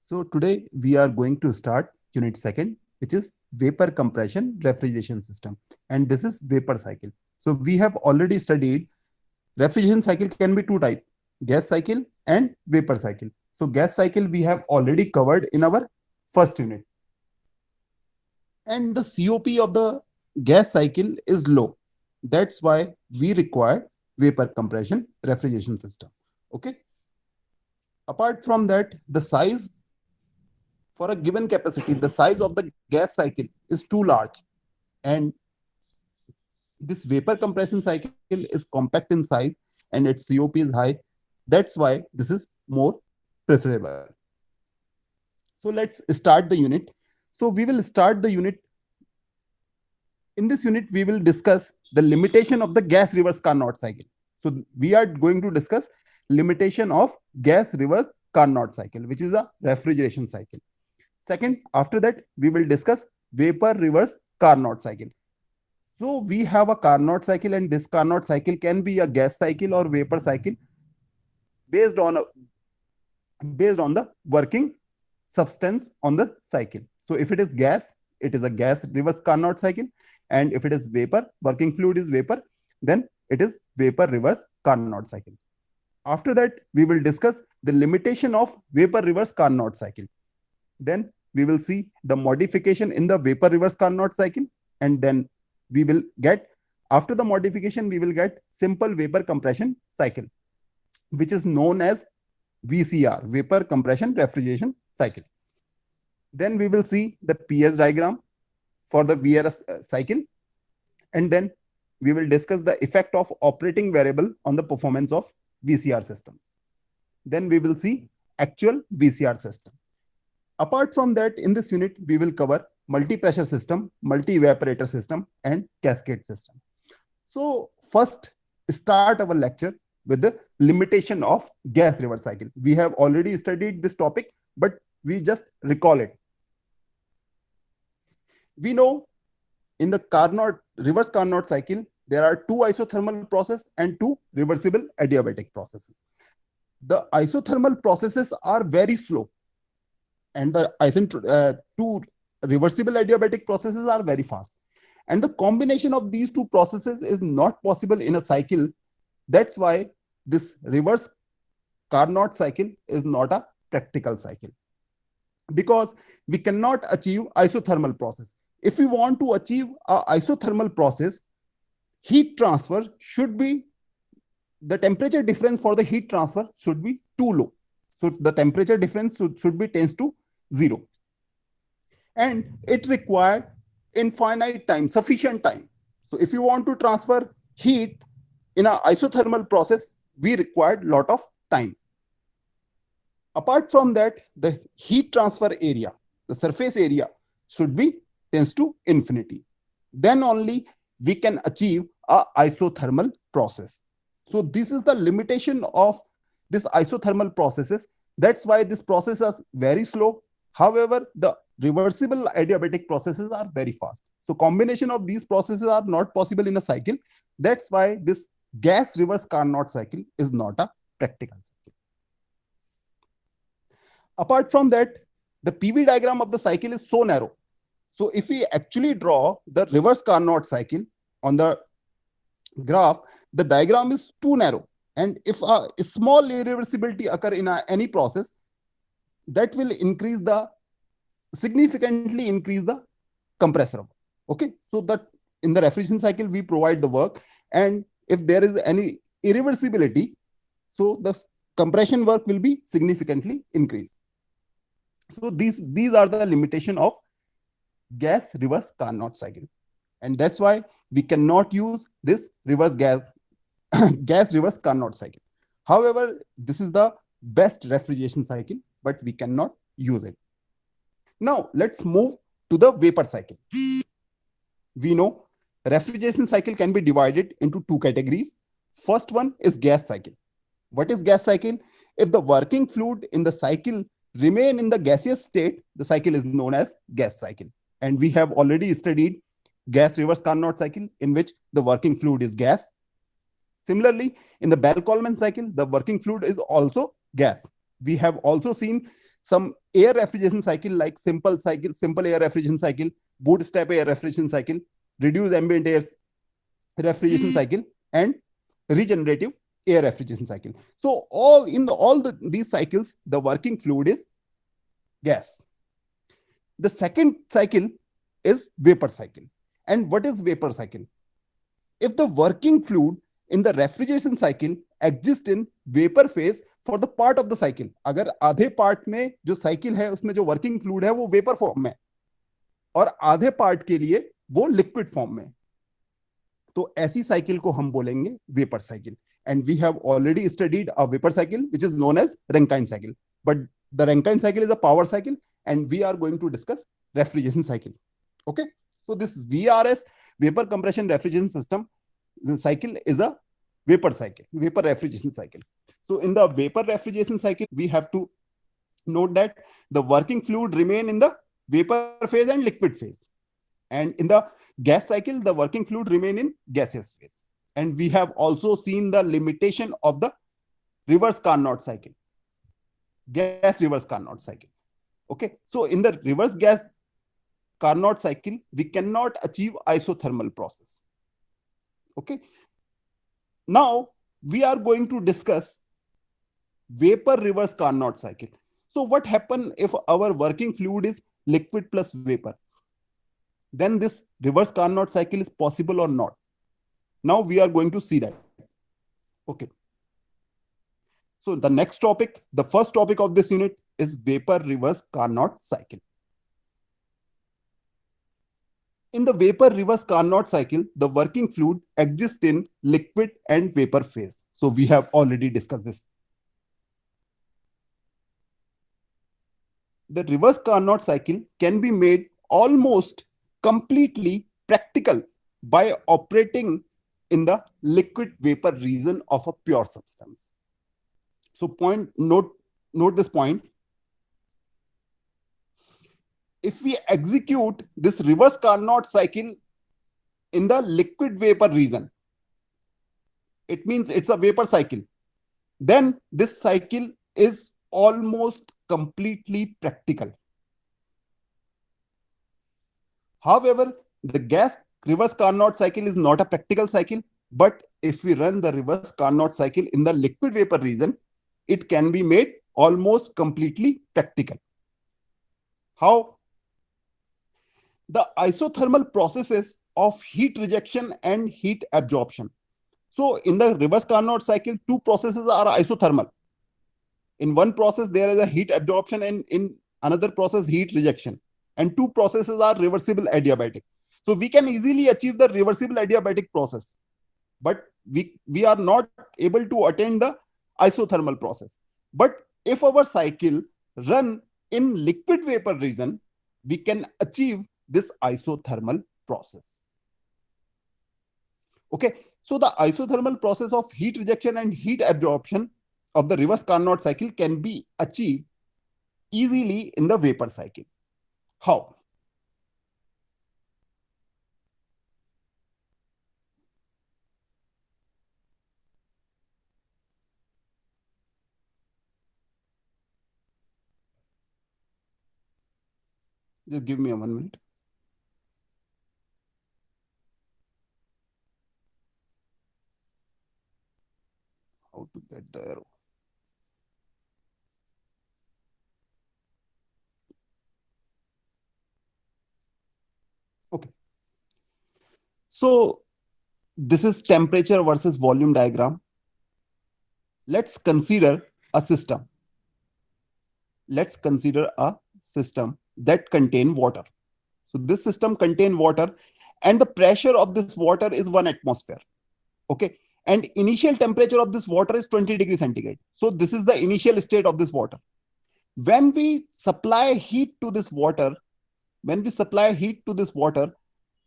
So today we are going to start unit second, which is vapor compression refrigeration system. And this is vapor cycle. So we have already studied refrigeration cycle can be two types, gas cycle and vapor cycle. So gas cycle we have already covered in our first unit. And the COP of the gas cycle is low. That's why we require vapor compression refrigeration system. Okay. Apart from that, the size for a given capacity, the size of the gas cycle is too large, and this vapor compression cycle is compact in size and its COP is high. That's why this is more preferable. So let's start the unit. So we will start the unit. In this unit, we will discuss the limitation of the gas reverse Carnot cycle. So we are going to discuss limitation of gas reverse Carnot cycle, which is a refrigeration cycle. Second, after that, we will discuss vapor reverse Carnot cycle. So we have a Carnot cycle, and this Carnot cycle can be a gas cycle or vapor cycle based on the working substance on the cycle. So if it is gas, it is a gas reverse Carnot cycle, and if it is vapor, working fluid is vapor, then it is vapor reverse Carnot cycle. After that, we will discuss the limitation of vapor reverse Carnot cycle. Then we will see the modification in the vapor reverse Carnot cycle, and then we will get, after the modification, we will get simple vapor compression cycle, which is known as VCR, vapor compression refrigeration cycle. Then we will see the PS diagram for the VRS cycle, and then we will discuss the effect of operating variable on the performance of VCR systems. Then we will see actual VCR system. Apart from that, in this unit, we will cover multi-pressure system, multi-evaporator system, and cascade system. So first, start our lecture with the limitation of gas reverse cycle. We have already studied this topic, but we just recall it. We know in the Carnot, reverse Carnot cycle, there are two isothermal processes and two reversible adiabatic processes. The isothermal processes are very slow, and the two reversible adiabatic processes are very fast. And the combination of these two processes is not possible in a cycle. That's why this reverse Carnot cycle is not a practical cycle, because we cannot achieve isothermal process. If we want to achieve a isothermal process, heat transfer should be, the temperature difference for the heat transfer should be too low. So the temperature difference should be tends to 0. And it required infinite time, sufficient time. So if you want to transfer heat in an isothermal process, we required lot of time. Apart from that, the heat transfer area, the surface area, should be tends to infinity. Then only we can achieve a isothermal process. So this is the limitation of this isothermal processes. That's why this process is very slow. However, the reversible adiabatic processes are very fast. So combination of these processes are not possible in a cycle. That's why this gas reverse Carnot cycle is not a practical cycle. Apart from that, the PV diagram of the cycle is so narrow. So if we actually draw the reverse Carnot cycle on the graph, the diagram is too narrow. And if a small irreversibility occur in any process, that will significantly increase the compressor. Okay, so that in the refrigeration cycle, we provide the work. And if there is any irreversibility, so the compression work will be significantly increased. So these are the limitation of gas reverse Carnot cycle. And that's why we cannot use this reverse gas reverse Carnot cycle. However, this is the best refrigeration cycle, but we cannot use it. Now let's move to the vapor cycle. We know refrigeration cycle can be divided into two categories. First one is gas cycle. What is gas cycle? If the working fluid in the cycle remain in the gaseous state, the cycle is known as gas cycle. And we have already studied gas reverse Carnot cycle, in which the working fluid is gas. Similarly, in the Bell-Coleman cycle, the working fluid is also gas. We have also seen some air refrigeration cycle like simple air refrigeration cycle, bootstrap air refrigeration cycle, reduced ambient air refrigeration cycle, and regenerative air refrigeration cycle. So these cycles, the working fluid is gas. The second cycle is vapor cycle. And what is vapor cycle? If the working fluid in the refrigeration cycle exists in vapor phase for the part of the cycle, अगर आधे part में जो cycle है उसमें जो working fluid है वो vapour form में और आधे पार्ट के लिए वो लिक्विड फॉर्म में, तो ऐसी साइकिल को हम बोलेंगे vapour cycle. And we have already studied a vapor cycle which is known as Rankine cycle. But the Rankine cycle is a power cycle, and we are going to discuss refrigeration cycle. Okay, so this VRS, vapor compression refrigeration system cycle, is a vapor cycle, vapor refrigeration cycle. So in the vapor refrigeration cycle, we have to note that the working fluid remain in the vapor phase and liquid phase, and in the gas cycle the working fluid remain in gaseous phase. And we have also seen the limitation of the reverse Carnot cycle, gas reverse Carnot cycle. Okay, so in the reverse gas Carnot cycle, we cannot achieve isothermal process. Okay, now we are going to discuss vapor reverse Carnot cycle. So what happens if our working fluid is liquid plus vapor? Then this reverse Carnot cycle is possible or not? Now we are going to see that. Okay. So the next topic, the first topic of this unit, is vapor reverse Carnot cycle. In the vapor reverse Carnot cycle, the working fluid exists in liquid and vapor phase. So we have already discussed this. The reverse Carnot cycle can be made almost completely practical by operating in the liquid vapor region of a pure substance. So note this point. If we execute this reverse Carnot cycle in the liquid vapor region, it means it's a vapor cycle. Then this cycle is almost completely practical. However, the gas reverse Carnot cycle is not a practical cycle, but if we run the reverse Carnot cycle in the liquid vapor region, it can be made almost completely practical. How? The isothermal processes of heat rejection and heat absorption. So in the reverse Carnot cycle, two processes are isothermal. In one process, there is a heat absorption, and in another process, heat rejection. And two processes are reversible adiabatic. So we can easily achieve the reversible adiabatic process, but we are not able to attain the isothermal process. But if our cycle run in liquid vapor region, we can achieve this isothermal process. Okay, so the isothermal process of heat rejection and heat absorption of the reverse Carnot cycle can be achieved easily in the vapor cycle. How? Just give me a 1 minute. How to get the arrow? Okay. So this is temperature versus volume diagram. Let's consider a system. Let's consider a system that contain water. So this system contain water, and the pressure of this water is 1 atmosphere. Okay, and initial temperature of this water is 20 degrees centigrade. So this is the initial state of this water. When we supply heat to this water,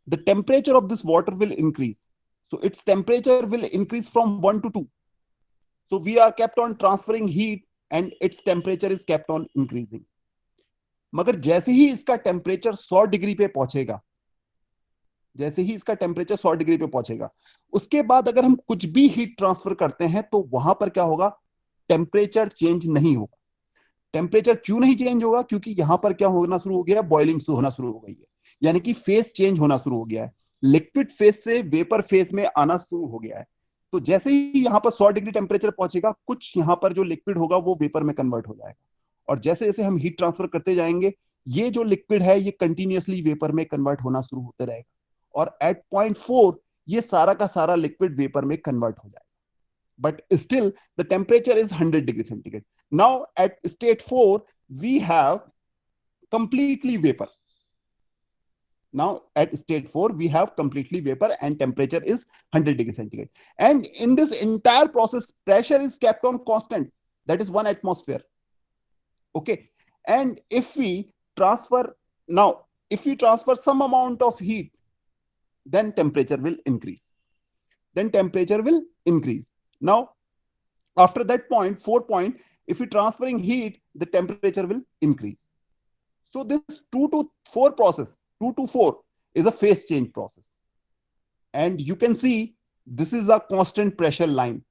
the temperature of this water will increase. So its temperature will increase from 1 to 2. So we are kept on transferring heat and its temperature is kept on increasing. मगर जैसे ही इसका temperature 100 degree पे पहुंचेगा, उसके बाद अगर हम कुछ भी हीट ट्रांसफर करते हैं तो वहां पर क्या होगा? टेम्परेचर चेंज नहीं होगा. टेम्परेचर क्यों नहीं चेंज होगा? क्योंकि यहां पर क्या होना शुरू हो गया है, बॉइलिंग होना शुरू हो गई है, यानी कि फेस चेंज होना शुरू हो गया है, लिक्विड फेस से वेपर फेस में आना शुरू हो गया है। तो जैसे ही यहां पर 100 डिग्री टेम्परेचर पहुंचेगा, कुछ यहां पर जो लिक्विड होगा वो वेपर में कन्वर्ट हो जाएगा, और जैसे जैसे हम हीट ट्रांसफर करते जाएंगे, ये जो लिक्विड है ये कंटिन्यूअसली वेपर में कन्वर्ट होना शुरू होते रहेगा, और एट पॉइंट 4 ये सारा का सारा लिक्विड वेपर में कन्वर्ट हो जाएगा। But still the temperature is 100 degrees centigrade. Now at state 4 we have completely vapor. Now at state 4 we have completely vapor and temperature is 100 degrees centigrade, and in this entire process pressure is kept on constant, that is 1 atmosphere. Okay, and if we transfer now, if we transfer some amount of heat, then temperature will increase, now after that point 4 point, if we transferring heat, the temperature will increase. So this 2 to 4 process, 2 to 4 is a phase change process, and you can see this is a constant pressure line.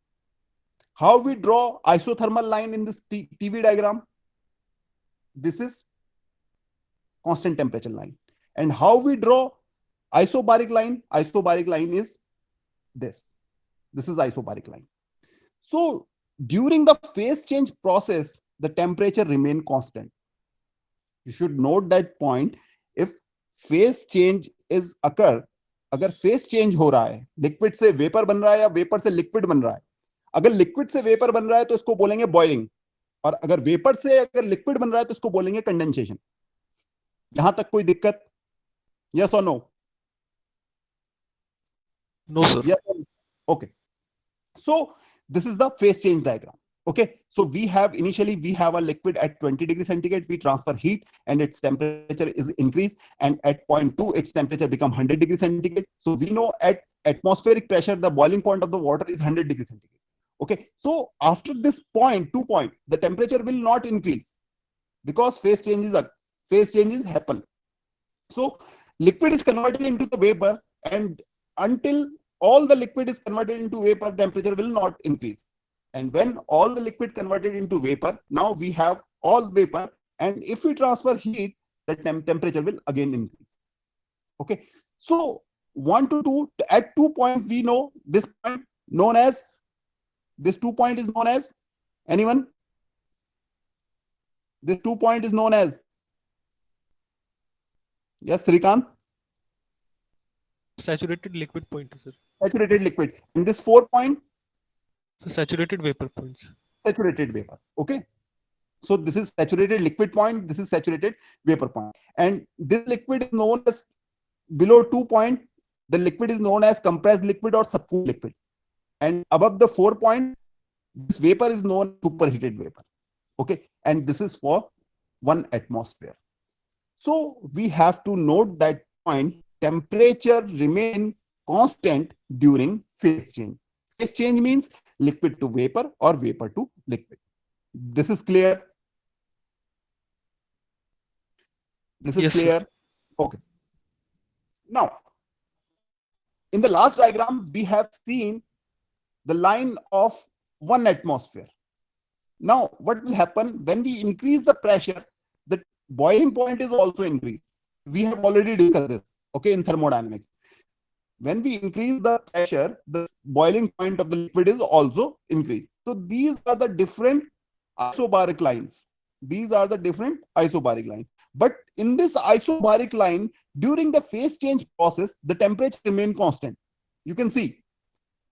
How we draw isothermal line in this TV diagram? This is constant temperature line. And how we draw isobaric line? Isobaric line is this is isobaric line. So during the phase change process, the temperature remain constant. You should note that point. If phase change is occur, अगर face change हो रहा है, liquid से vapour बन रहा है या vapour से लिक्विड बन रहा है, अगर लिक्विड से वेपर बन रहा है तो इसको बोलेंगे बॉइलिंग, और अगर वेपर से अगर लिक्विड बन रहा है तो इसको बोलेंगे कंडेंसेशन। यहां तक कोई दिक्कत? यस और no? No, sir. Yes. Okay. So this is the phase change diagram. Okay, so we have initially we have a liquid at 20 degrees centigrade, we transfer heat and its temperature is increased, and at point 2 its temperature become 100 degrees centigrade. So we know at atmospheric pressure the boiling point of the water is 100 degrees centigrade. Okay, so after this point 2 point, the temperature will not increase because phase changes happen. So liquid is converted into the vapor, and until all the liquid is converted into vapor, temperature will not increase. And when all the liquid converted into vapor, now we have all vapor, and if we transfer heat, the temperature will again increase. Okay, so 1 to 2, at 2 point we know this point known as, this 2 point is known as, anyone? This 2 point is known as, yes, Srikant? Saturated liquid point, sir. Saturated liquid. And this 4 point? So saturated vapor points. Saturated vapor. Okay, so this is saturated liquid point, this is saturated vapor point, and this liquid is known as, below 2 point the liquid is known as compressed liquid or subcooled liquid, and above the 4 point this vapor is known as superheated vapor. Okay, and this is for 1 atmosphere. So we have to note that point, temperature remain constant during phase change. Phase change means liquid to vapor or vapor to liquid. This is clear? This is Yes, clear? sir. Okay. Now, in the last diagram, we have seen the line of 1 atmosphere. Now, what will happen when we increase the pressure? The boiling point is also increased. We have already discussed this, okay, in thermodynamics. When we increase the pressure, the boiling point of the liquid is also increased. So these are the different isobaric lines. These are the different isobaric lines. But in this isobaric line, during the phase change process, the temperature remain constant. You can see.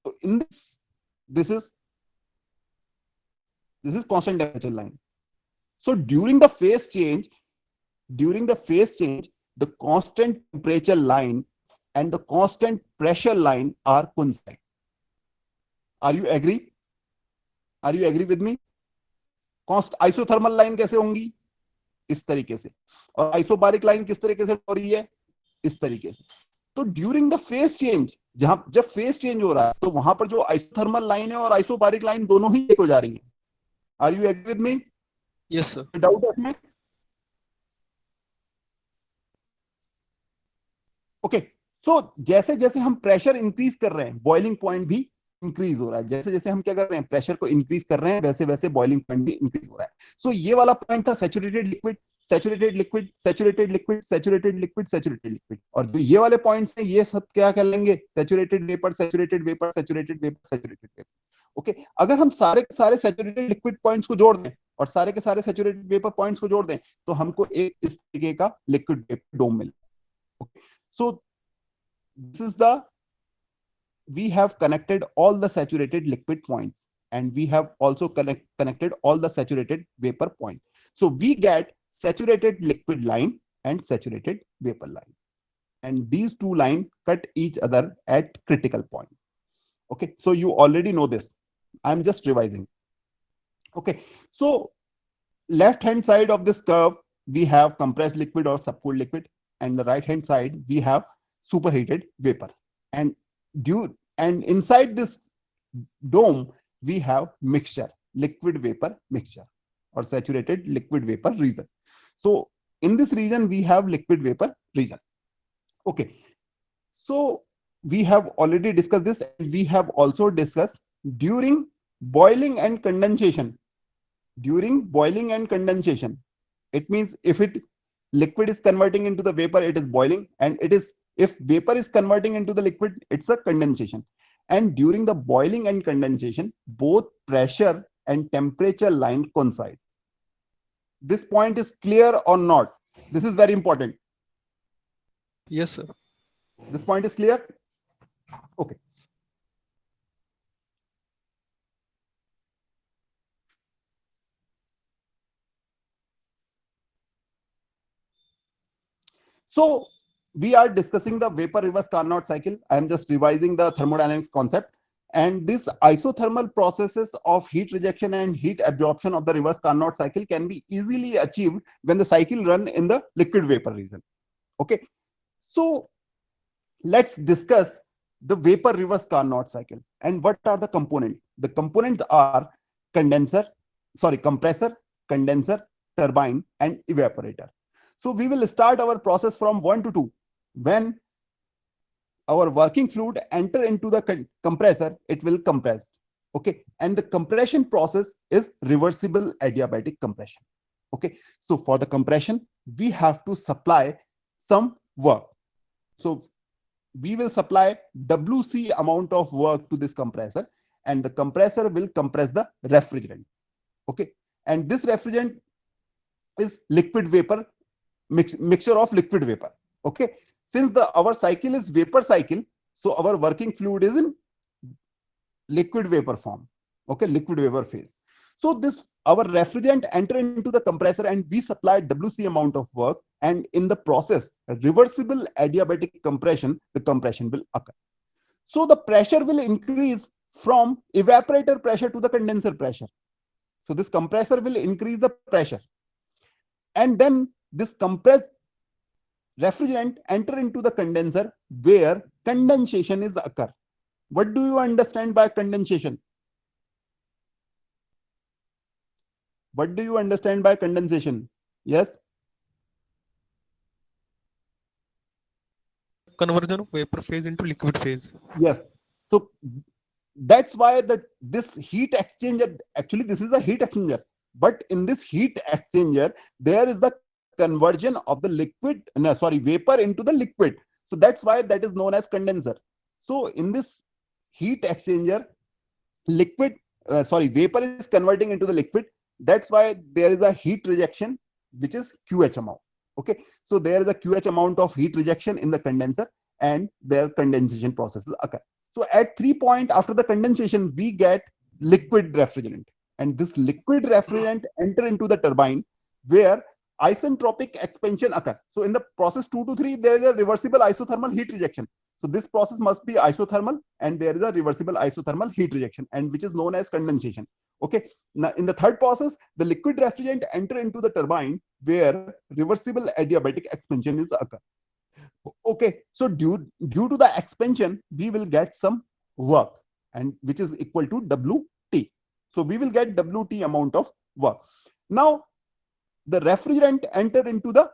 So in this is constant temperature line. So during the phase change, the constant temperature line and the constant pressure line are coincident. Are you agree? Are you agree with me? Isothermal line कैसे होंगी? इस तरीके से, और isobaric line किस तरीके से हो रही है? इस तरीके से. तो ड्यूरिंग द फेस चेंज, जब फेस चेंज हो रहा है तो वहां पर जो आइसोथर्मल लाइन है और आइसोबारिक लाइन दोनों ही एक हो जा रही है. Are you agree with me? Yes, sir. Doubt है इसमें? ओके, सो जैसे जैसे हम प्रेशर इंक्रीज कर रहे हैं, बॉइलिंग पॉइंट भी इंक्रीज हो रहा है। जैसे जैसे हम क्या कर रहे हैं, प्रेशर को इंक्रीज कर रहे हैं, वैसे वैसे बॉइलिंग पॉइंट भी इंक्रीज हो रहा है। सो ये वाला पॉइंट था saturated liquid, saturated liquid, saturated liquid, saturated liquid, saturated liquid. और जो ये वाले पॉइंट्स हैं, ये सब क्या कर लेंगे, saturated vapour, saturated vapour, saturated vapour, saturated vapour. Okay, अगर हम सारे के सारे सैचुरेटेड लिक्विड पॉइंट्स को जोड़ दें और सारे के सारे सैचुरेटेड वेपर पॉइंट्स को जोड़ दें, तो हमको एक इस तरीके का लिक्विड वेपर डोम मिले। So this is the, we have connected all the saturated liquid points, and we have also connected all the saturated vapor point. So we get saturated liquid line and saturated vapor line, and these two lines cut each other at critical point. Okay, so you already know this, I'm just revising. Okay, so left hand side of this curve we have compressed liquid or subcooled liquid, and the right hand side we have superheated vapor. And due and inside this dome we have mixture, liquid vapor mixture or saturated liquid vapor region. So in this region we have liquid vapor region. Okay, so we have already discussed this, and we have also discussed during boiling and condensation. During boiling and condensation, it means if it liquid is converting into the vapor, it is boiling, and it is, if vapor is converting into the liquid, it's a condensation. And during the boiling and condensation, both pressure and temperature line coincide. This point is clear or not? This is very important. Yes, sir. This point is clear? Okay. So we are discussing the vapor reverse Carnot cycle. I am just revising the thermodynamics concept. And this isothermal processes of heat rejection and heat absorption of the reverse Carnot cycle can be easily achieved when the cycle run in the liquid vapor region. Okay, so let's discuss the vapor reverse Carnot cycle and what are the components. The components are condenser, sorry, compressor, condenser, turbine, and evaporator. So we will start our process from 1 to 2. When our working fluid enter into the compressor, it will compress. Okay, and the compression process is reversible adiabatic compression. Okay, so for the compression, we have to supply some work. So we will supply WC amount of work to this compressor, and the compressor will compress the refrigerant. Okay, and this refrigerant is liquid vapor, mixture of liquid vapor. Okay, since our cycle is vapor cycle, so our working fluid is in liquid vapor form. Okay, liquid vapor phase. So this, our refrigerant enter into the compressor and we supply WC amount of work, and in the process, reversible adiabatic compression, the compression will occur. So the pressure will increase from evaporator pressure to the condenser pressure. So this compressor will increase the pressure, and then this compressed refrigerant enter into the condenser where condensation is occur. What do you understand by condensation? What do you understand by condensation? Yes? Conversion of vapor phase into liquid phase. Yes. So that's why this heat exchanger, actually this is a heat exchanger, but in this heat exchanger, there is the conversion of the vapor into the liquid. So that's why that is known as condenser. So in this heat exchanger, vapor is converting into the liquid. That's why there is a heat rejection, which is QH amount. Okay, so there is a QH amount of heat rejection in the condenser, and their condensation processes occur. So at 3 point after the condensation, we get liquid refrigerant, and this liquid refrigerant enter into the turbine where isentropic expansion occur. So in the process 2 to 3, there is a reversible isothermal heat rejection. So this process must be isothermal, and there is a reversible isothermal heat rejection, and which is known as condensation. Okay, now in the third process, the liquid refrigerant enter into the turbine where reversible adiabatic expansion is occur. Okay, so due to the expansion, we will get some work, and which is equal to WT. So we will get WT amount of work. Now the refrigerant enter into the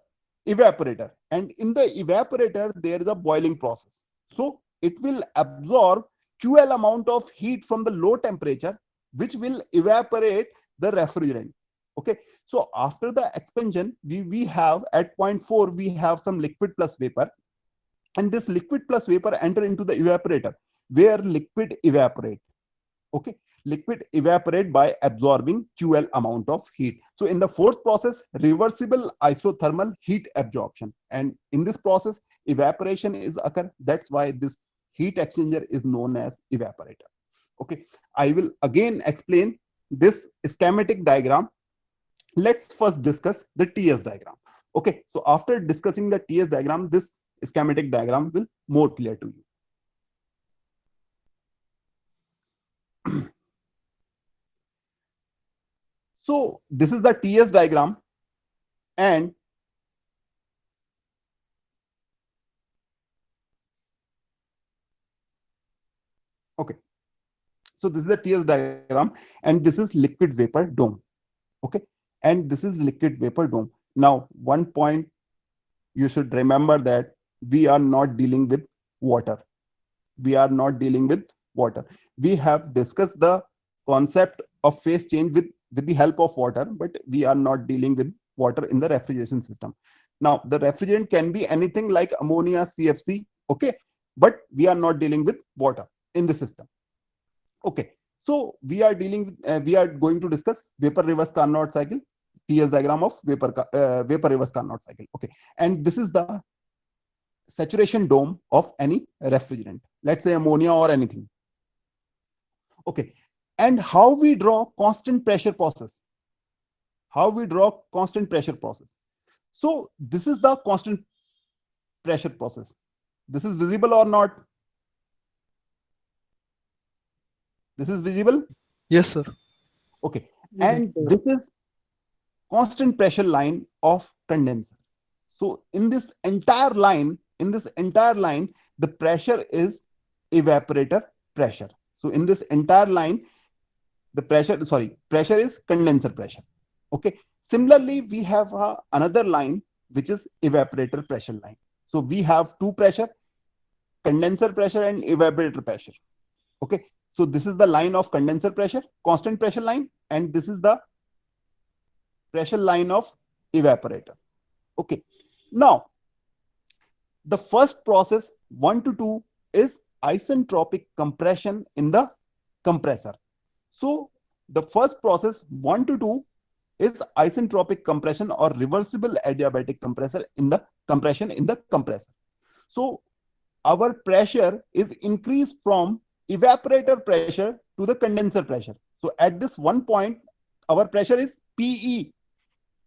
evaporator, and in the evaporator there is a boiling process. So it will absorb QL amount of heat from the low temperature, which will evaporate the refrigerant. Okay, so after the expansion, we have at point 4, we have some liquid plus vapor, and this liquid plus vapor enter into the evaporator, where liquid evaporate. Okay, liquid evaporate by absorbing QL amount of heat. So in the fourth process, reversible isothermal heat absorption, and in this process evaporation is occur. That's why this heat exchanger is known as evaporator. Okay, I will again explain this schematic diagram. Let's first discuss the TS diagram. Okay, so after discussing the TS diagram, this schematic diagram will more clear to you. So this is the TS diagram, and okay, so this is the TS diagram, and this is liquid vapor dome. Okay, and this is liquid vapor dome. Now, one point you should remember, that we are not dealing with water. We are not dealing with water. We have discussed the concept of phase change with the help of water, but we are not dealing with water in the refrigeration system. Now, the refrigerant can be anything like ammonia, CFC, okay, but we are not dealing with water in the system. Okay, so we are we are going to discuss vapor reverse Carnot cycle, TS diagram of vapor reverse Carnot cycle. Okay, and this is the saturation dome of any refrigerant, let's say ammonia or anything. Okay, and how we draw constant pressure process. How we draw constant pressure process. So this is the constant pressure process. This is visible or not? This is visible? Yes, sir. Okay, and this is constant pressure line of condenser. So in this entire line, the pressure is evaporator pressure. So in this entire line, the pressure is condenser pressure. Okay, similarly we have another line which is evaporator pressure line. So we have two pressure, condenser pressure and evaporator pressure. Okay, so this is the line of condenser pressure, constant pressure line, and this is the pressure line of evaporator. Okay, now the first process 1 to 2 is isentropic compression in the compressor. So the first process 1 to 2 is isentropic compression or reversible adiabatic compressor in the compression in the compressor. So our pressure is increased from evaporator pressure to the condenser pressure. So at this one point, our pressure is PE.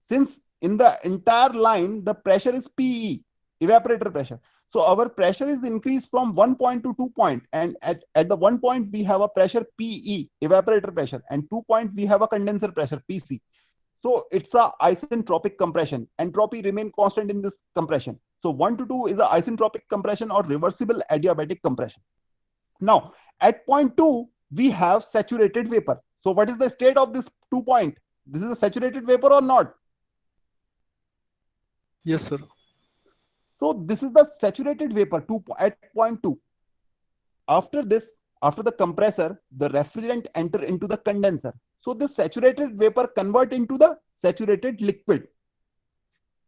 Since in the entire line, the pressure is PE, evaporator pressure. So our pressure is increased from 1 point to 2 point. And at the 1 point, we have a pressure PE, evaporator pressure. And 2 point, we have a condenser pressure, PC. So it's a isentropic compression. Entropy remain constant in this compression. So 1 to 2 is a isentropic compression or reversible adiabatic compression. Now, at point 2, we have saturated vapor. So what is the state of this 2 point? This is a saturated vapor or not? Yes, sir. So this is the saturated vapor at point 2. After this, after the compressor, the refrigerant enter into the condenser. So this saturated vapor convert into the saturated liquid.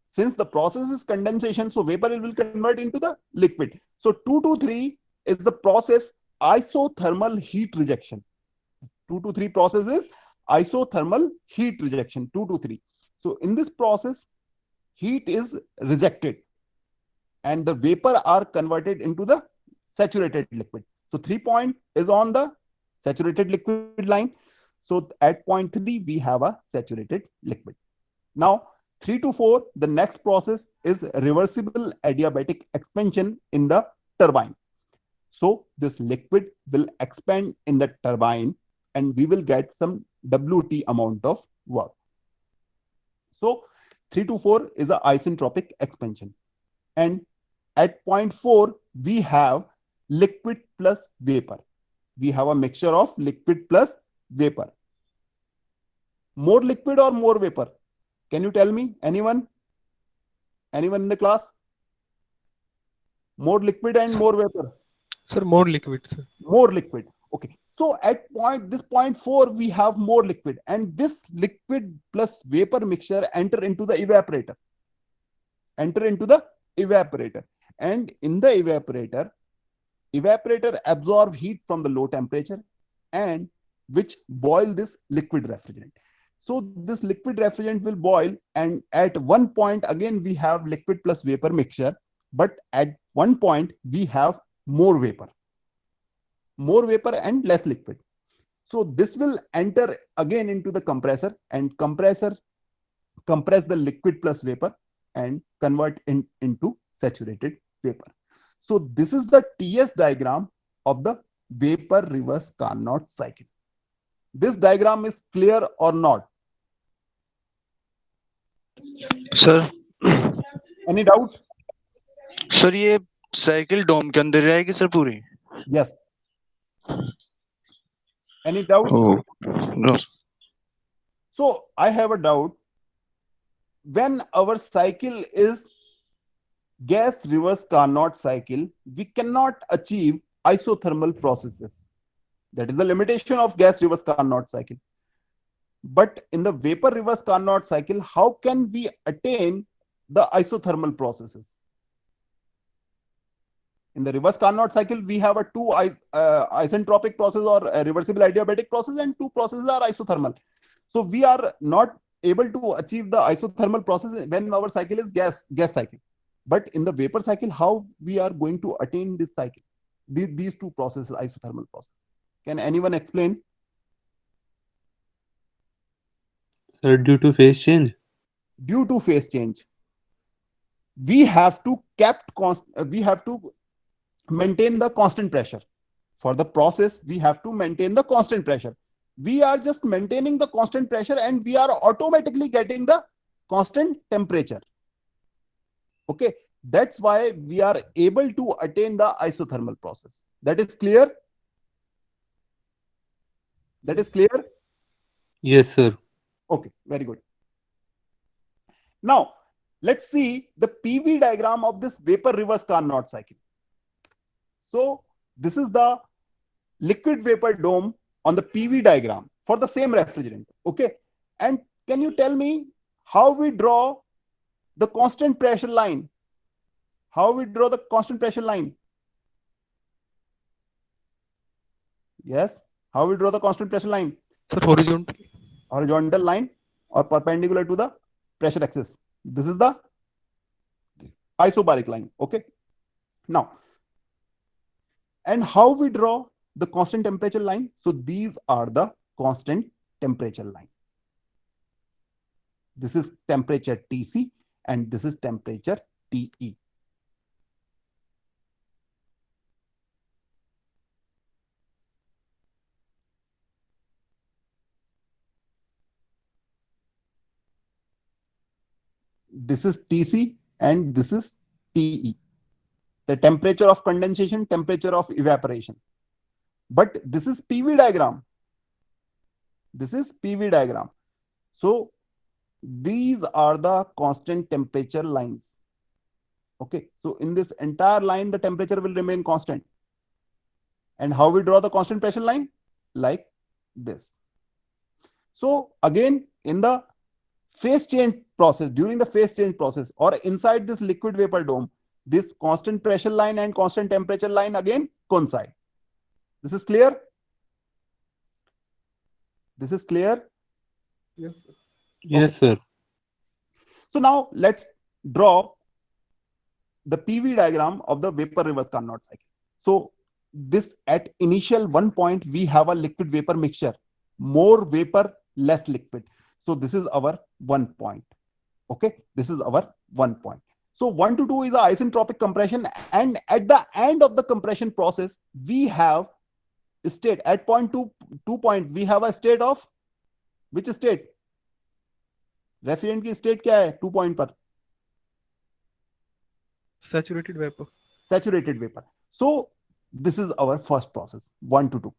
Since the process is condensation, so vapor will convert into the liquid. So 2 to 3 is the process isothermal heat rejection. 2 to 3 process is isothermal heat rejection, 2 to 3. So in this process, heat is rejected and the vapor are converted into the saturated liquid. So 3 point is on the saturated liquid line. So at point 3, we have a saturated liquid. Now 3 to 4, the next process is reversible adiabatic expansion in the turbine. So this liquid will expand in the turbine and we will get some WT amount of work. So 3 to 4 is an isentropic expansion. And at point 4, we have liquid plus vapor. We have a mixture of liquid plus vapor. More liquid or more vapor? Can you tell me? Anyone? Anyone in the class? More liquid and more vapor? Sir, more liquid, sir. More liquid. Okay. So at this point 4, we have more liquid, and this liquid plus vapor mixture enter into the evaporator. And in the evaporator absorb heat from the low temperature and which boil this liquid refrigerant. So this liquid refrigerant will boil, and at one point again we have liquid plus vapor mixture, but at one point we have more vapor and less liquid. So this will enter again into the compressor, and compressor compress the liquid plus vapor and convert into saturated vapor. So this is the TS diagram of the vapor reverse Carnot cycle. This diagram is clear or not? Sir Any doubt? Sir ये cycle डोम के अंदर रहेगी sir पूरी? Yes. Any doubt? Oh, no. So I have a doubt. When our cycle is gas reverse Carnot cycle, we cannot achieve isothermal processes. That is the limitation of gas reverse Carnot cycle. But in the vapor reverse Carnot cycle, how can we attain the isothermal processes? In the reverse Carnot cycle, we have a two isentropic process or a reversible adiabatic process, and two processes are isothermal. So we are not able to achieve the isothermal process when our cycle is gas cycle. But in the vapor cycle, how we are going to attain this cycle? These two processes, isothermal process. Can anyone explain? Sir, due to phase change. Due to phase change, we have to maintain the constant pressure. For the process, we have to maintain the constant pressure. We are just maintaining the constant pressure, and we are automatically getting the constant temperature. Okay, that's why we are able to attain the isothermal process. That is clear? That is clear? Yes, sir. Okay, very good. Now, let's see the PV diagram of this vapor reverse Carnot cycle. So, this is the liquid vapor dome on the PV diagram for the same refrigerant. Okay, and can you tell me how we draw the constant pressure line? How we draw the constant pressure line? Yes, how we draw the constant pressure line? Sir, horizontal. Horizontal line or perpendicular to the pressure axis. This is the isobaric line. Okay. Now, and how we draw the constant temperature line? So these are the constant temperature line. This is temperature Tc and this is temperature Te. This is Tc and this is Te. The temperature of condensation, temperature of evaporation. But this is PV diagram. This is PV diagram. So these are the constant temperature lines. Okay, so in this entire line, the temperature will remain constant. And how we draw the constant pressure line? Like this. So again, in the phase change process, during the phase change process, or inside this liquid vapor dome, this constant pressure line and constant temperature line again coincide. This is clear? This is clear? Yes, sir. Yes, sir. So now let's draw the PV diagram of the vapor reverse Carnot cycle. So this at initial one point, we have a liquid vapor mixture, more vapor, less liquid. So this is our 1 point. Okay, this is our 1 point. So 1 to 2 is a isentropic compression, and at the end of the compression process, we have a state at point 2 point. We have a state of which state? Refrigerant की state क्या है 2 point पर? Saturated vapor. Saturated vapor. So this is our first process, 1 to 2.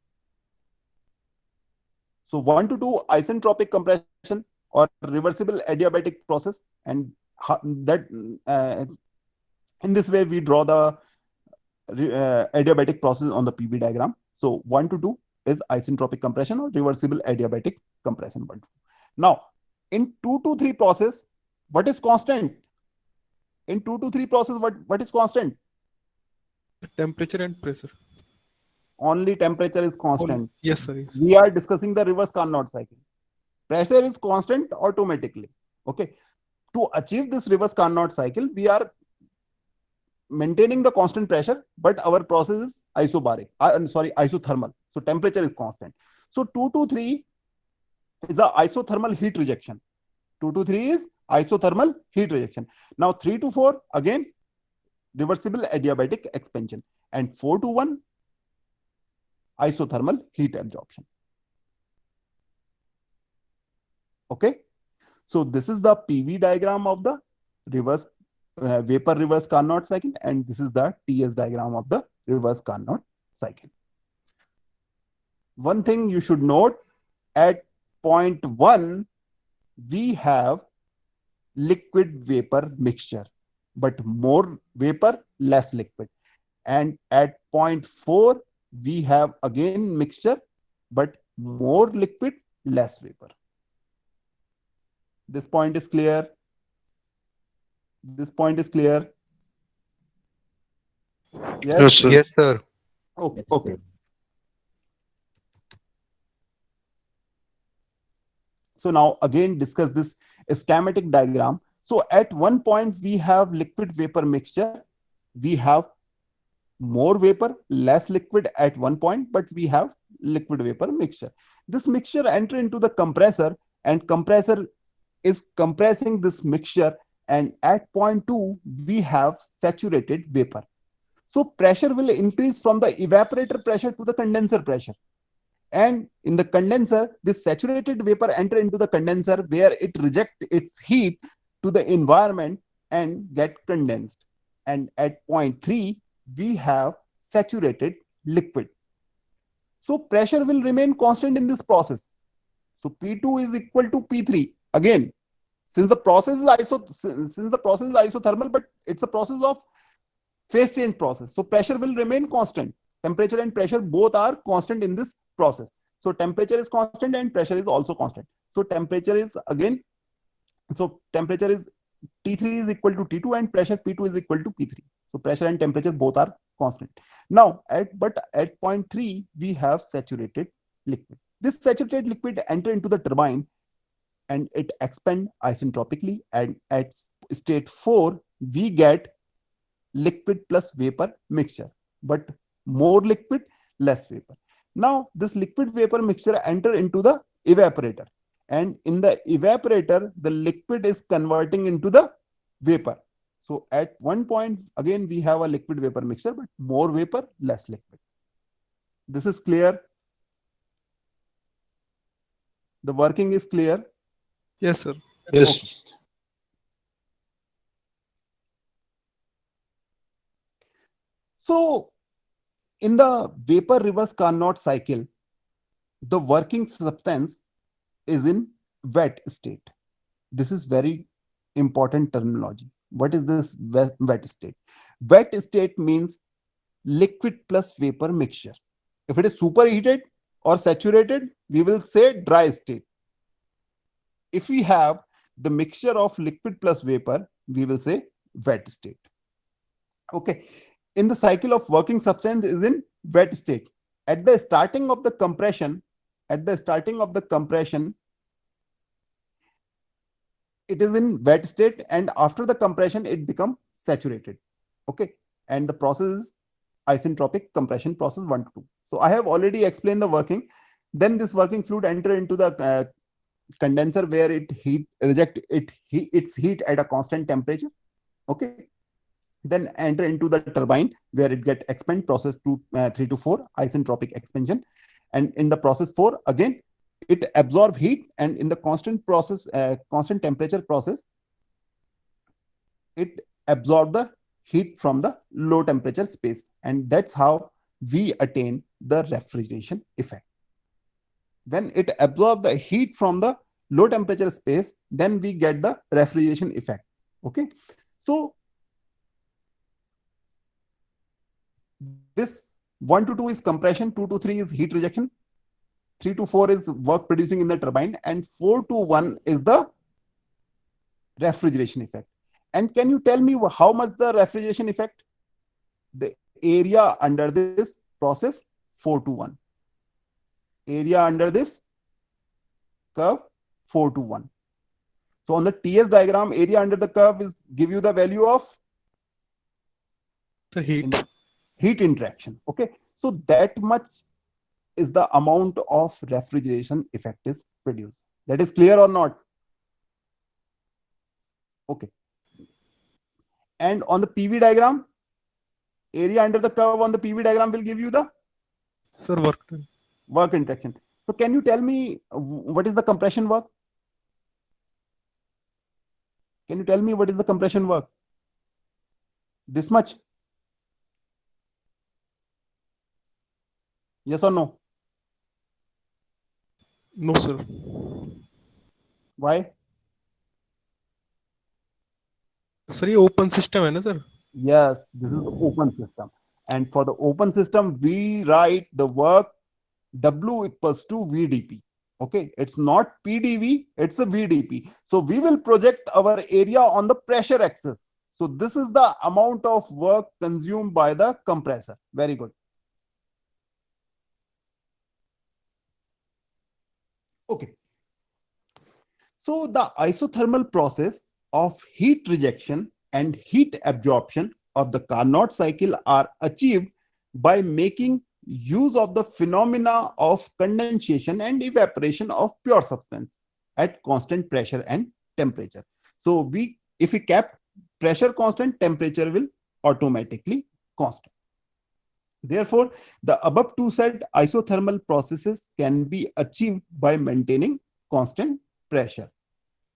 So 1 to 2 isentropic compression or reversible adiabatic process, and that in this way we draw the adiabatic process on the PV diagram. So 1 to 2 is isentropic compression or reversible adiabatic compression 1 to 2. Now, in 2 to 3 process, what is constant? In 2 to 3 process, what is constant? Temperature and pressure. Only temperature is constant. Yes, sir. Yes. We are discussing the reverse Carnot cycle. Pressure is constant automatically. Okay. To achieve this reverse Carnot cycle, we are maintaining the constant pressure, but our process is isobaric. Isothermal. So temperature is constant. So 2 to 3 is a isothermal heat rejection. 2 to 3 is isothermal heat rejection. Now 3 to 4 again reversible adiabatic expansion, and 4 to 1 isothermal heat absorption. Okay, so this is the PV diagram of the reverse vapor reverse Carnot cycle, and this is the TS diagram of the reverse Carnot cycle. One thing you should note, at point 1 we have liquid vapor mixture, but more vapor, less liquid. And at point 4 we have again mixture, but more liquid, less vapor. This point is clear. This point is clear. Yes, sir. Yes, sir. Okay, okay. So now again discuss this schematic diagram. So at one point we have liquid vapor mixture. We have more vapor, less liquid at one point, but we have liquid vapor mixture. This mixture enter into the compressor, and compressor is compressing this mixture, and at point 2 we have saturated vapor. So pressure will increase from the evaporator pressure to the condenser pressure. And in the condenser, this saturated vapor enter into the condenser, where it reject its heat to the environment and get condensed. And at point 3, we have saturated liquid. So pressure will remain constant in this process. So P2 is equal to P3. Again, since the process is isothermal, but it's a process of phase change process. So pressure will remain constant. Temperature and pressure both are constant in this process. So temperature is constant and pressure is also constant. So temperature is again, so temperature is T3 is equal to T2 and pressure P2 is equal to P3. So pressure and temperature both are constant. Now, at point 3, we have saturated liquid. This saturated liquid enter into the turbine and it expand isentropically. And at state 4, we get liquid plus vapor mixture, but more liquid, less vapor. Now, this liquid vapor mixture enter into the evaporator. And in the evaporator, the liquid is converting into the vapor. So at one point, again, we have a liquid vapor mixture, but more vapor, less liquid. This is clear. The working is clear. Yes, sir. Yes. Okay. So in the vapor reverse Carnot cycle, the working substance is in wet state. This is very important terminology. What is this wet state? Wet state means liquid plus vapor mixture. If it is superheated or saturated, we will say dry state. If we have the mixture of liquid plus vapor, we will say wet state. Okay. In the cycle of working substance is in wet state. At the starting of the compression, it is in wet state, and after the compression, it becomes saturated. Okay. And the process is isentropic compression process 1 to 2. So I have already explained the working. Then this working fluid enter into the condenser, where it reject its heat at a constant temperature. Okay. Then enter into the turbine, where it get expand process 3 to 4 isentropic expansion. And in the process 4, again, it absorb heat, and in the constant temperature process, it absorb the heat from the low temperature space. And that's how we attain the refrigeration effect. When it absorb the heat from the low temperature space, then we get the refrigeration effect. Okay. So This 1 to 2 is compression, 2 to 3 is heat rejection, 3 to 4 is work producing in the turbine, and 4 to 1 is the refrigeration effect. And can you tell me how much the refrigeration effect? The area under this process, 4 to 1. Area under this curve, 4 to 1. So on the TS diagram, area under the curve is give you the value of Sir, heat. heat interaction. Okay, so that much is the amount of refrigeration effect is produced. That is clear or not? Okay. And on the PV diagram, area under the curve on the PV diagram will give you the Sir, work done. work interaction. So can you tell me what is the compression work? Can you tell me what is the compression work? This much? Yes or no? No, sir. Why? Sir ये open system है ना sir? Yes, this is the open system. And for the open system, we write the work W equals to VDP. Okay, it's not PdV, it's a VDP. So we will project our area on the pressure axis. So this is the amount of work consumed by the compressor. Very good. Okay. So the isothermal process of heat rejection and heat absorption of the Carnot cycle are achieved by making use of the phenomena of condensation and evaporation of pure substance at constant pressure and temperature. So if we kept pressure constant, temperature will automatically constant. Therefore, the above two said isothermal processes can be achieved by maintaining constant pressure,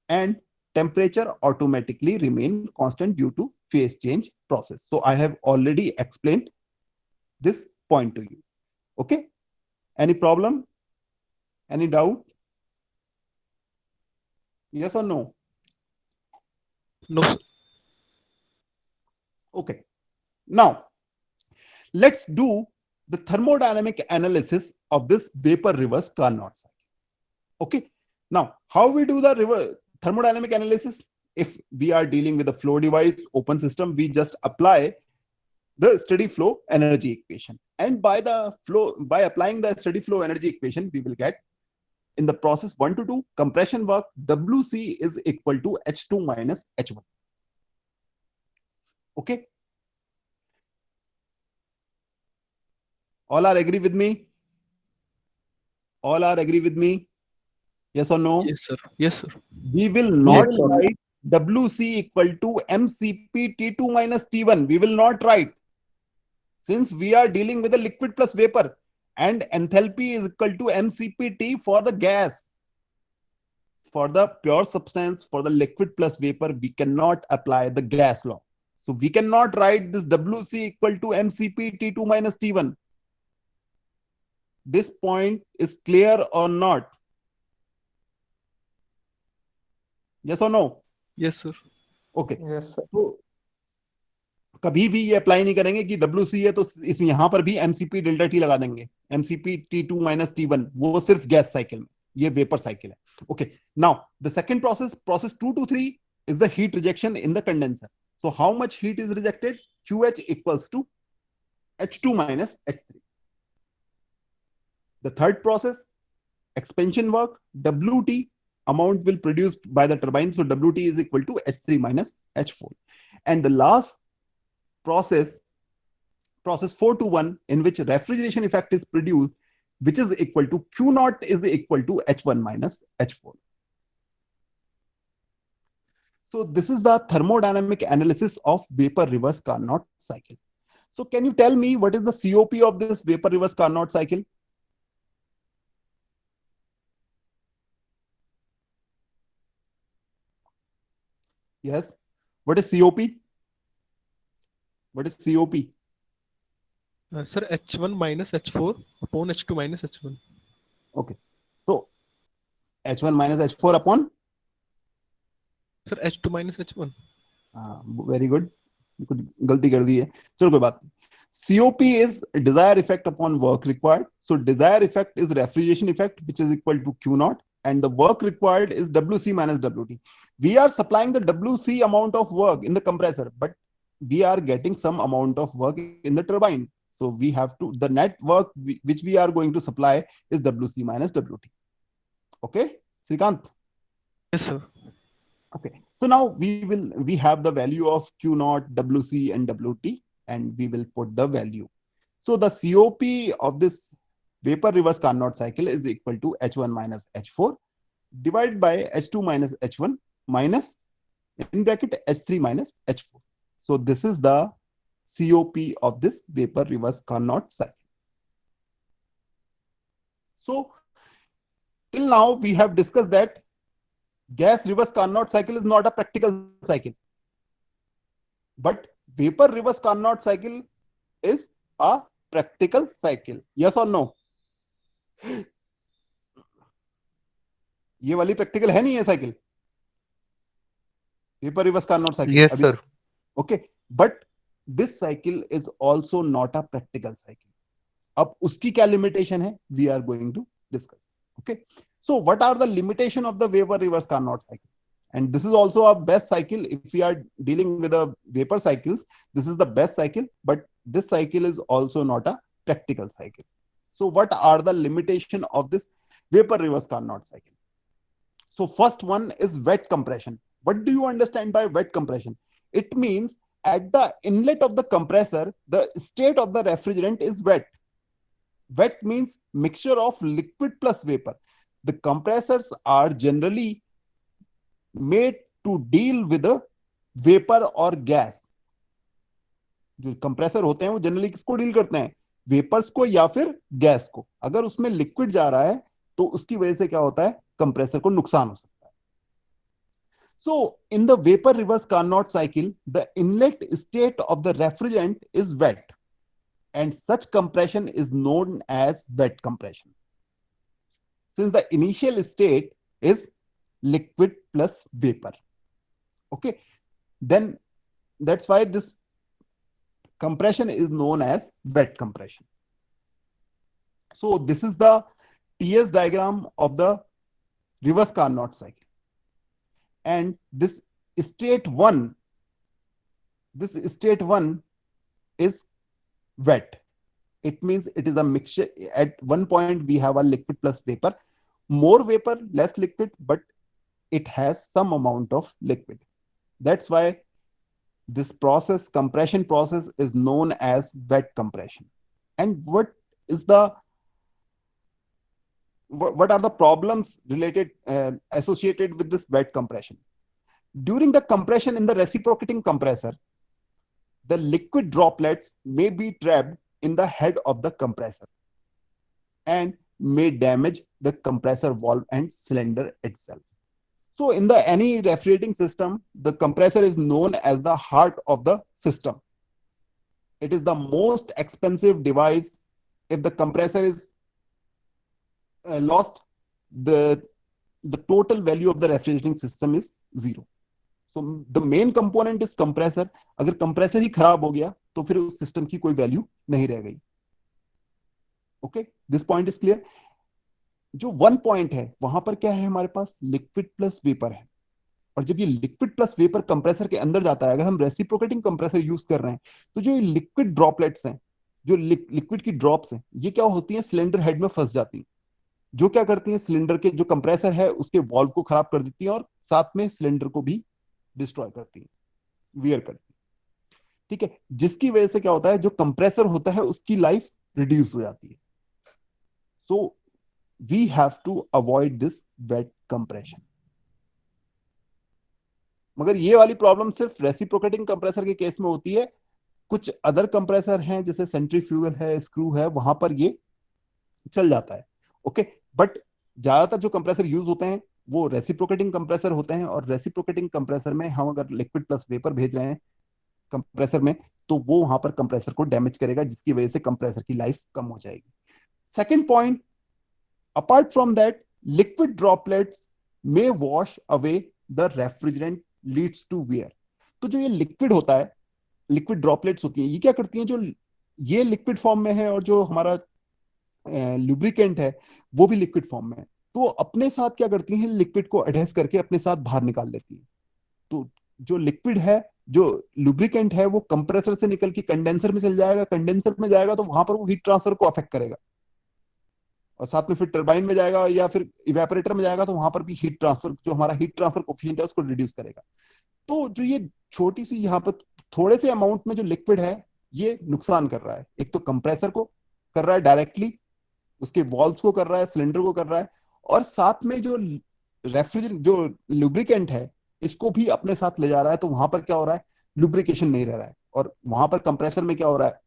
and temperature automatically remain constant due to phase change process. So I have already explained this point to you. Okay, any problem, any doubt? Yes or no? No, sir. Okay, now let's do the thermodynamic analysis of this vapor reverse Carnot cycle. Okay, now how we do the thermodynamic analysis? If we are dealing with a flow device, open system, we just apply the steady flow energy equation, and by applying the steady flow energy equation, we will get in the process 1 to 2 compression work, WC is equal to H2 minus H1. Okay, all are agree with me? All are agree with me? Yes or no? Yes, sir. Yes, sir. We will not Yes, sir. write WC equal to MCP T2 minus T1. We will not write, since we are dealing with a liquid plus vapor, and enthalpy is equal to MCP T for the gas. For the pure substance, for the liquid plus vapor, we cannot apply the gas law. So we cannot write this WC equal to MCP T2 minus T1. This point is clear or not? Yes or no? Yes, sir. Okay. Yes, sir. तो कभी भी ये apply नहीं करेंगे कि WC है तो इसमें यहां पर भी MCP डेल्टा T लगा देंगे, MCP T2 minus T1, वो सिर्फ गैस साइकिल में, ये वेपर साइकिल है. Okay, now the second process 2 to 3 is the heat rejection in the condenser. So how much heat is rejected? QH equals to H2 minus H3. The third process, expansion work, WT amount will produced by the turbine. So WT is equal to H3 minus H4. And the last process 4 to 1, in which refrigeration effect is produced, which is equal to Q naught is equal to H1 minus H4. So this is the thermodynamic analysis of vapor reverse Carnot cycle. So can you tell me what is the COP of this vapor reverse Carnot cycle? Yes. What is COP? What is COP? Sir, H1 minus H4 upon H2 minus H1. Okay. So H1 minus H4 upon? Sir, H2 minus H1. Very good, कुछ गलती कर दी है, चलो कोई बात नहीं. COP is desired effect upon work required. So desired effect is refrigeration effect, which is equal to Q naught, and the work required is WC minus WT. We are supplying the WC amount of work in the compressor, but we are getting some amount of work in the turbine. So we have to, the net work which we are going to supply is WC minus WT. Okay, Srikant? Yes, sir. Okay, so now we have the value of Q naught, WC, and WT, and we will put the value. So the COP of this vapor reverse Carnot cycle is equal to H1 minus H4 divided by H2 minus H1 minus in bracket H3 minus H4. So this is the COP of this vapor reverse Carnot cycle. So till now we have discussed that gas reverse Carnot cycle is not a practical cycle, but vapor reverse Carnot cycle is a practical cycle. Yes or no? ये वाली practical है नहीं है cycle, vapour reverse Carnot cycle. Yes, sir. Okay, but this cycle is also not a practical cycle. अब उसकी क्या limitation है, we are going to discuss. Okay, so what are the limitation of the vapor reverse Carnot cycle? And this is also a best cycle. If we are dealing with the vapor cycles, this is the best cycle, but this cycle is also not a practical cycle. So what are the limitation of this vapor reverse Carnot cycle? So first one is wet compression. What do you understand by wet compression? It means at the inlet of the compressor, the state of the refrigerant is wet. Wet means mixture of liquid plus vapor. The compressors are generally made to deal with the vapor or gas. जो compressor होते हैं वो generally किसको deal करते हैं, vapours को या फिर गैस को. अगर उसमें लिक्विड जा रहा है तो उसकी वजह से क्या होता है, कंप्रेसर को नुकसान हो सकता है. So in the vapor reverse Carnot cycle, the inlet state of the refrigerant is wet, and such compression is known as wet compression, since the initial state is liquid plus vapor. Okay, then that's why this compression is known as wet compression. So this is the TS diagram of the reverse Carnot cycle, and this state 1 is wet. It means it is a mixture. At one point we have a liquid plus vapor, more vapor less liquid, but it has some amount of liquid. That's why this process, compression process, is known as wet compression. And what are the problems related associated with this wet compression? During the compression in the reciprocating compressor, the liquid droplets may be trapped in the head of the compressor and may damage the compressor valve and cylinder itself. So in any refrigerating system, the compressor is known as the heart of the system. It is the most expensive device. If the compressor is lost, the total value of the refrigerating system is zero. So the main component is compressor. अगर compressor ही खराब हो गया तो फिर उस system की कोई value नहीं रह गई. Okay, this point is clear. जो 1 point है वहां पर क्या है, हमारे पास लिक्विड प्लस वेपर है, और जब ये लिक्विड प्लस वेपर कंप्रेसर के अंदर जाता है, अगर हम रेसिप्रोकेटिंग कंप्रेसर यूज कर रहे हैं, तो जो ये लिक्विड ड्रॉपलेट्स हैं, जो लिक्विड की ड्रॉप्स हैं, ये क्या होती हैं, सिलेंडर हेड में फंस जाती हैं, जो क्या करती हैं, सिलेंडर के जो कंप्रेसर है उसके वॉल्व को खराब कर देती हैं और साथ में सिलेंडर को भी डिस्ट्रॉय करती है, वियर करती है. ठीक है, जिसकी वजह से क्या होता है, जो कंप्रेसर होता है उसकी लाइफ रिड्यूस हो जाती है. So we have to avoid this wet compression. मगर ये वाली प्रॉब्लम सिर्फ रेसिप्रोकेटिंग कंप्रेसर के केस में होती है. कुछ अदर कंप्रेसर हैं जैसे सेंट्रीफ्यूगल है, स्क्रू है, वहां पर ये चल जाता है. ओके, बट ज्यादातर जो कंप्रेसर यूज होते हैं वो रेसिप्रोकेटिंग कंप्रेसर होते हैं, और रेसिप्रोकेटिंग कंप्रेसर में हम अगर लिक्विड प्लस वेपर भेज रहे हैं कंप्रेसर में, तो वो वहां पर कंप्रेसर को डैमेज करेगा, जिसकी वजह से कंप्रेसर की लाइफ कम हो जाएगी. Second point, apart from that, liquid droplets may wash away the refrigerant, leads to wear. तो जो ये लिक्विड होता है, लिक्विड ड्रॉपलेट्स होती हैं, ये क्या करती हैं, जो ये लिक्विड फॉर्म में है और जो हमारा लुब्रिकेंट है वो भी लिक्विड फॉर्म में है, तो अपने साथ क्या करती हैं, लिक्विड को एडहेस करके अपने साथ बाहर निकाल लेती है। तो जो लिक्विड है, जो लुब्रिकेंट है, वो कंप्रेसर से निकल के कंडेंसर में चल जाएगा, कंडेंसर में जाएगा तो वहां पर वो हीट ट्रांसफर को अफेक्ट करेगा, और साथ में फिर टरबाइन में जाएगा या फिर इवेपोरेटर में जाएगा तो वहां पर भी हीट ट्रांसफर, जो हमारा हीट ट्रांसफर कोफिशिएंट है उसको रिड्यूस करेगा। तो जो ये छोटी सी यहाँ पर थोड़े से अमाउंट में जो लिक्विड है ये नुकसान कर रहा है, एक तो कंप्रेसर को कर रहा है डायरेक्टली, उसके वॉल्व्स को कर रहा है, सिलेंडर को कर रहा है, और साथ में जो रेफ्रिजरेंट जो लुब्रिकेंट है इसको भी अपने साथ ले जा रहा है। तो वहां पर क्या हो रहा है, लुब्रिकेशन नहीं रह रहा है, और वहां पर कंप्रेसर में क्या हो रहा है,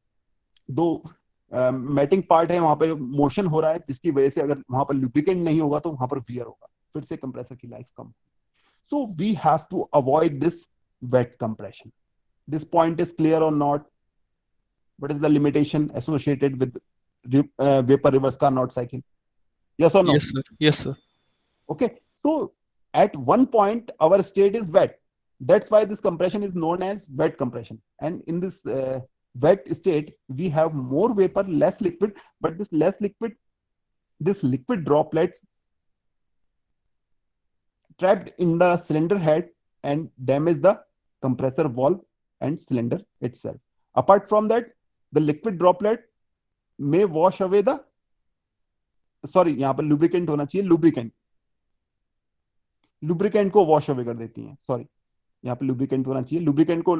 दो मैटिंग पार्ट है, वहां पर मोशन हो रहा है, जिसकी वजह से अगर वहां पर लुब्रिकेंट नहीं होगा तो वहां पर वियर होगा, फिर से कंप्रेसर की लाइफ कम। So we have to avoid this wet compression. This point is clear or not? What is the limitation associated with vapor reverse Carnot cycle? Yes or no? Yes, sir. Yes, sir. Okay. So at one point, our state is wet. That's why this compression is known as wet compression. And in this wet state, we have more vapor, less liquid, but this liquid droplets trapped in the cylinder head and damage the compressor valve and cylinder itself. Apart from that, the liquid droplet may wash away the, sorry यहां पर lubricant होना चाहिए, lubricant को wash away कर देती हैं, sorry यहां पर लुब्रिकेंट होना चाहिए, लुब्रिकेंट को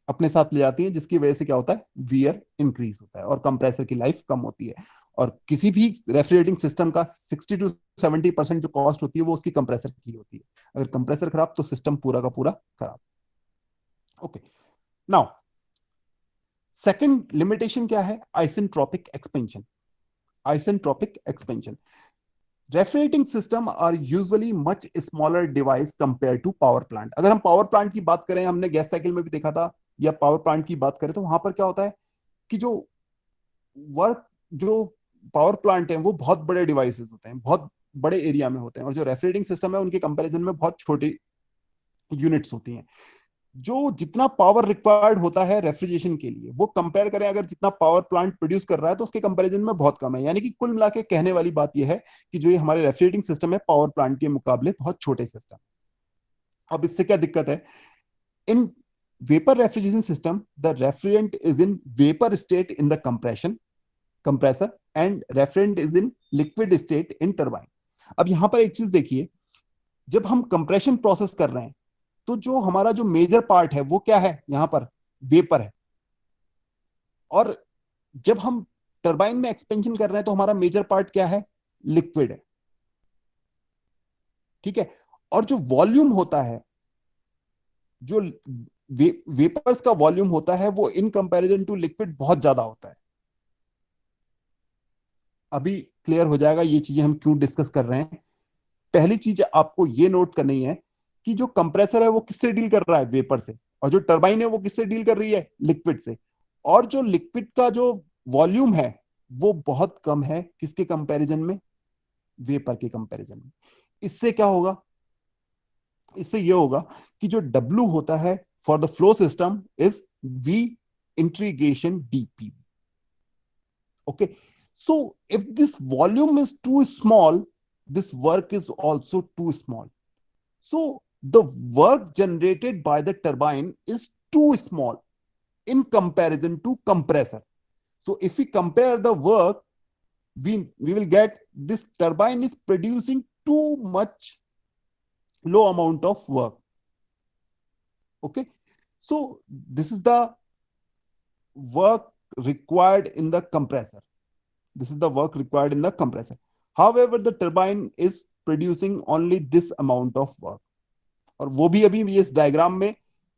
अपने साथ ले जाती हैं, जिसकी वजह से क्या होता है, वियर इंक्रीज होता है और कंप्रेसर की लाइफ कम होती है। और किसी भी रेफ्रिजरेटिंग सिस्टम का 60 to 70% जो कॉस्ट होती है वो उसकी कंप्रेसर की होती है। अगर कंप्रेसर खराब तो सिस्टम पूरा का पूरा खराब। ओके, नाउ सेकंड लिमिटेशन क्या है, isentropic expansion. Isentropic expansion, refrigerating system are usually much smaller device compare to power plant. अगर हम पावर प्लांट की बात करें, हमने गैस साइकिल में भी देखा था, या पावर प्लांट की बात करें तो वहां पर क्या होता है कि जो वर्क, जो पावर प्लांट है वो बहुत बड़े डिवाइसेस होते हैं, बहुत बड़े एरिया में होते हैं, और जो रेफ्रिजरेटिंग सिस्टम है उनके कंपैरिजन में बहुत छोटी यूनिट्स होती हैं। जो जितना पावर रिक्वायर्ड होता है रेफ्रिजरेशन के लिए, वो कंपेयर करें अगर जितना पावर प्लांट प्रोड्यूस कर रहा है तो उसके कंपैरिजन में बहुत कम है। यानी कि कुल मिला के कहने वाली बात यह है कि जो ये हमारे रेफ्रिजरेटिंग सिस्टम है पावर प्लांट के मुकाबले बहुत छोटे सिस्टम। अब इससे क्या दिक्कत है, in vapour refrigeration system the refrigerant is in vapour state in the compressor and refrigerant is in liquid state in turbine. अब यहां पर एक चीज देखिए, जब हम कंप्रेशन प्रोसेस कर रहे हैं तो जो हमारा जो मेजर पार्ट है वो क्या है, यहां पर वेपर है, और जब हम टरबाइन में एक्सपेंशन कर रहे हैं तो हमारा मेजर पार्ट क्या है, लिक्विड है, ठीक है। और जो वॉल्यूम होता है, जो वेपर्स का वॉल्यूम होता है वो इन कंपैरिजन टू लिक्विड बहुत ज्यादा होता है। अभी क्लियर हो जाएगा ये चीजें हम क्यों डिस्कस कर रहे हैं। पहली चीज आपको ये नोट करनी है कि जो कंप्रेसर है वो किससे डील कर रहा है, वेपर से, और जो टरबाइन है वो किससे डील कर रही है, लिक्विड से। और जो लिक्विड का जो वॉल्यूम है वो बहुत कम है, किसके कंपैरिजन में, वेपर के कंपैरिजन में। इससे क्या होगा, इससे ये होगा कि जो W होता है for the flow system is V integration dP। Okay, so if this volume is too small, this work is also too small. So the work generated by the turbine is too small in comparison to compressor. So if we compare the work, we will get this turbine is producing too much low amount of work. Okay, so this is the work required in the compressor. This is the work required in the compressor. However, the turbine is producing only this amount of work. और वो भी अभी इस diagram में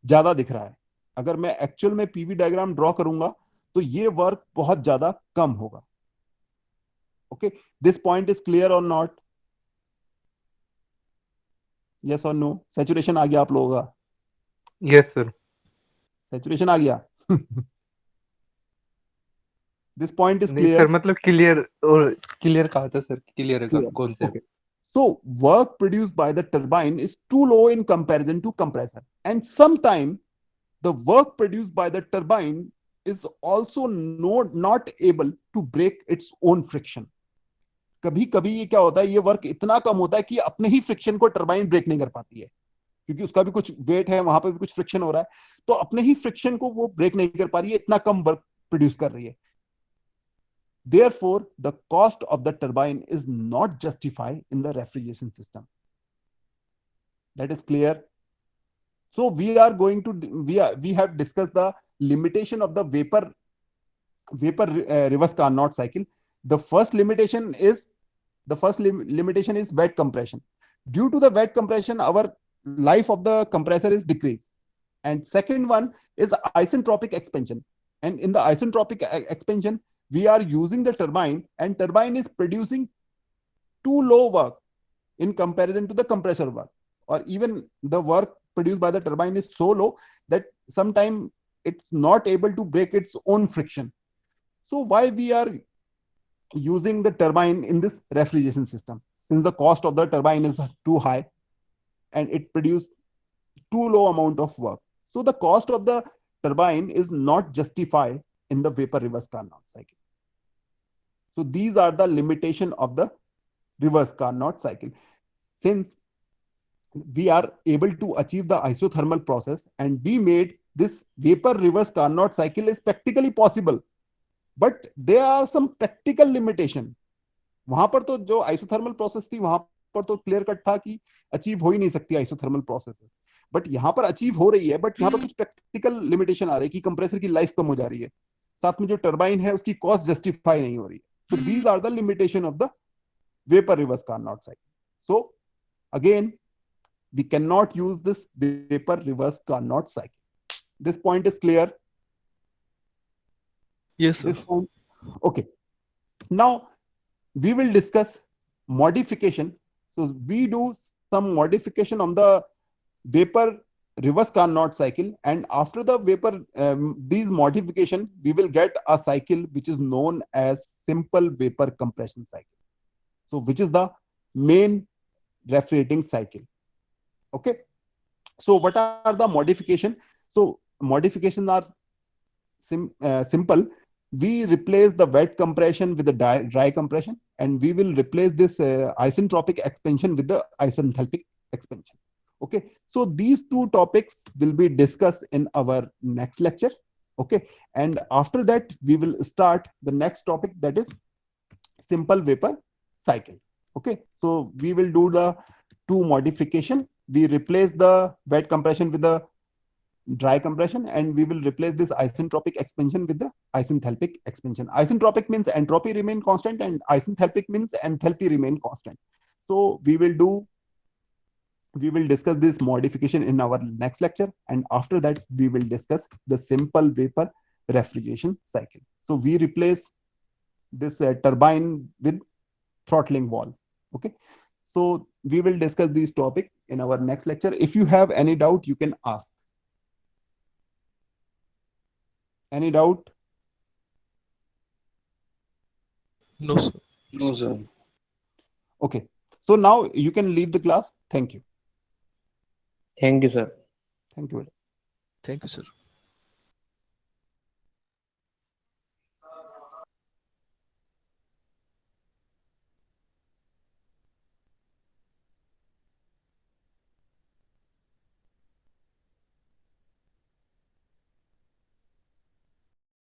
ज्यादा दिख रहा है। अगर मैं एक्चुअल में पीवी डायग्राम ड्रॉ करूंगा तो ये वर्क बहुत ज्यादा कम होगा। Okay, this point is clear और नॉट, यस और नो? सैचुरेशन आ गया आप लोगों का? Yes, sir. सैचुरेशन आ गया? दिस पॉइंट इज नहीं क्लियर? सर, मतलब क्लियर, और क्लियर कहा था सर, क्लियर है concept. Okay. So work produced by the turbine is too low in comparison to compressor, and sometimes the work produced by the turbine is also not able to break its own friction. कभी कभी ये क्या होता है, ये work इतना कम होता है कि अपने ही फ्रिक्शन को टरबाइन ब्रेक नहीं कर पाती है, क्योंकि उसका भी कुछ वेट है, वहां पे भी कुछ फ्रिक्शन हो रहा है, तो अपने ही फ्रिक्शन को वो ब्रेक नहीं कर पा रही है, इतना कम वर्क प्रोड्यूस कर रही है. Therefore, the cost of the turbine is not justified in the refrigeration system. That is clear. So we are going to we have discussed the limitation of the vapor reverse Carnot cycle. The first limitation is wet compression. Due to the wet compression, our life of the compressor is decreased. And second one is isentropic expansion. And in the isentropic expansion, we are using the turbine, and turbine is producing too low work in comparison to the compressor work, or even the work produced by the turbine is so low that sometimes it's not able to break its own friction. So why we are using the turbine in this refrigeration system? Since the cost of the turbine is too high and it produces too low amount of work, so the cost of the turbine is not justified in the vapor reverse Carnot cycle. So these are the limitation of the reverse Carnot cycle. Since we are able to achieve the isothermal process, and we made this vapor reverse Carnot cycle is practically possible, but there are some practical limitation. वहां पर तो जो isothermal process थी, वहां पर तो clear cut था कि अचीव हो ही नहीं सकती isothermal processes, बट यहाँ पर अचीव हो रही है, बट यहाँ पर कुछ प्रैक्टिकल लिमिटेशन आ रही है कि कंप्रेसर की लाइफ कम हो जा रही है, साथ में जो टर्बाइन है उसकी कॉस्ट जस्टिफाई नहीं हो रही है. So these are the limitation of the vapor reverse Carnot cycle. So again, we cannot use this vapor reverse Carnot cycle. This point is clear. Yes, sir. This point, okay. Now we will discuss modification. So we do some modification on the vapor reverse Carnot cycle, and after the vapor these modification, we will get a cycle which is known as simple vapor compression cycle. So which is the main refrigerating cycle. Okay. So what are the modification? So modifications are simple. We replace the wet compression with the dry compression, and we will replace this isentropic expansion with the isenthalpic expansion. Okay, so these two topics will be discussed in our next lecture. Okay, and after that we will start the next topic, that is simple vapor cycle. Okay, so we will do the two modification. We replace the wet compression with the dry compression, and we will replace this isentropic expansion with the isenthalpic expansion. Isentropic means entropy remain constant, and isenthalpic means enthalpy remain constant. So we will discuss this modification in our next lecture, and after that we will discuss the simple vapor refrigeration cycle. So we replace this turbine with throttling valve. Okay, so we will discuss this topic in our next lecture. If you have any doubt, you can ask. Any doubt? No, sir. No, sir. Okay, so now you can leave the class. Thank you. Thank you, sir. Thank you. Thank you, sir.